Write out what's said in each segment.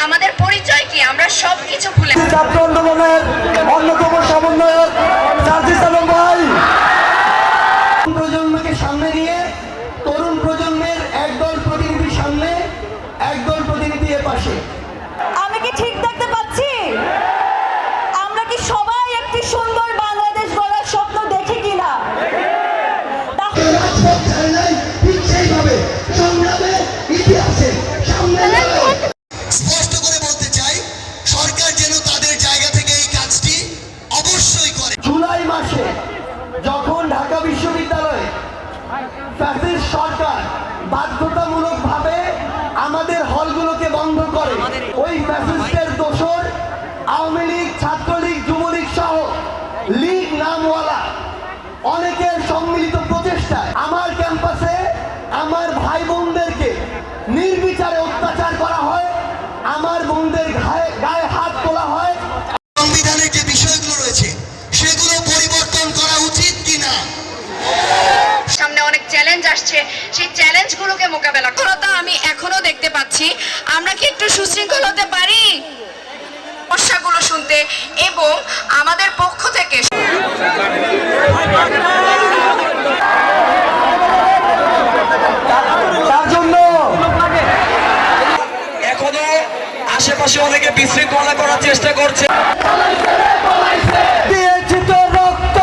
আমাদের পরিচয় কি, আমরা সবকিছু ভুলে ছাত্র আন্দোলনের অন্যতম সমন্বয়ক সার্জিস আলম ভাই প্রজন্মকে সামনে নিয়ে তরুণ প্রজন্মের একদল প্রতিনিধির সামনে একদল প্রতিনিধি এর পাশে। আমি কি ঠিক দেখতে পাচ্ছি? আমরা কি সবাই একটি সুন্দর বাংলাদেশ গড়ার স্বপ্ন দেখি কিনা? স্পষ্ট করে বলতে চাই, সরকার যেন তাদের জায়গা থেকে এই কাজটি অবশ্যই করে। জুলাই মাসে যখন ঢাকা বিশ্ববিদ্যালয়ে ফ্যাসিস্ট সরকার বাধ্যতামূলকভাবে আমাদের হলগুলোকে বন্ধ করে, ওই ফ্যাসিস্টের দোসর আওয়ামী লীগ, ছাত্রলীগ, যুবলীগ সহ লীগ নামওয়ালা অনেকের সম্মিলিত প্রচেষ্টায় আমার ক্যাম্পাসে আমার ভাই বোনদেরকে নির্বিচারে অত্যাচার করা হয়, আমার বোনদের গায়ে হাত তোলা হয়। সংবিধানের যে বিষয়গুলো রয়েছে সেগুলো পরিবর্তন করা উচিত কিনা? সামনে অনেক চ্যালেঞ্জ আসছে, সেই চ্যালেঞ্জগুলোকে মোকাবেলা করা আমি এখনো দেখতে পাচ্ছি। আমরা কি একটু সুশৃঙ্খল হতে পারি সমস্যাগুলো শুনতে এবং আমাদের পক্ষ থেকে তার জন্য এখনো আশেপাশে অনেকে বিশৃঙ্খলা করার চেষ্টা করছে। দিয়েছি তো রক্ত,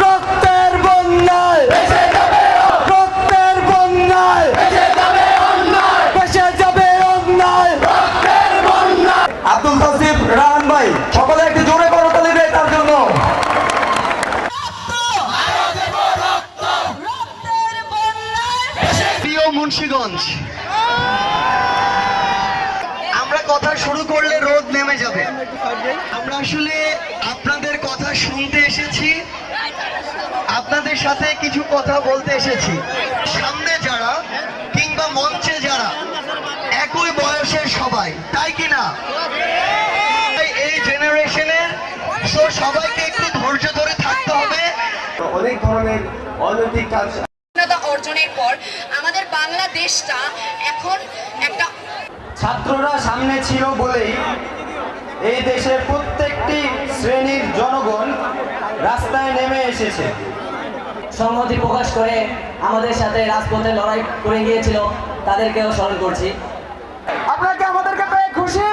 রক্তের বন্যায়, রক্তের বন্যায় ভেসে যাবে অন্যায়। আব্দুল তাসিফ রাহান ভাই, সকলে একটু জোরে করতালি দেয় তার জন্য। প্রিয় মুন্সিগঞ্জ, আমরা কথা শুরু করলে রোদ নেমে যাবে। আমরা আসলে আপনাদের কথা শুনতে এসেছি, আপনাদের সাথে কিছু কথা বলতে এসেছি। সামনে যারা কিংবা মঞ্চে যারা একই বয়সের সবাই, তাই কি না? এই জেনারেশনের সবাইকে একটু ধৈর্য ধরে থাকতে হবে। অনেক ধরনের অনৈতিক কাজ অর্জনের পর আমাদের বাংলাদেশটা এখন একটা ছাত্ররা সামনে ছিল বলেই এই দেশের প্রত্যেকটি শ্রেণীর জনগণ রাস্তায় নেমে এসেছে, সংহতি প্রকাশ করে আমাদের সাথে রাজপথে লড়াই করে গিয়েছিল, তাদেরকেও স্মরণ করছি। আপনাকে আমাদেরকে পেয়ে খুশি?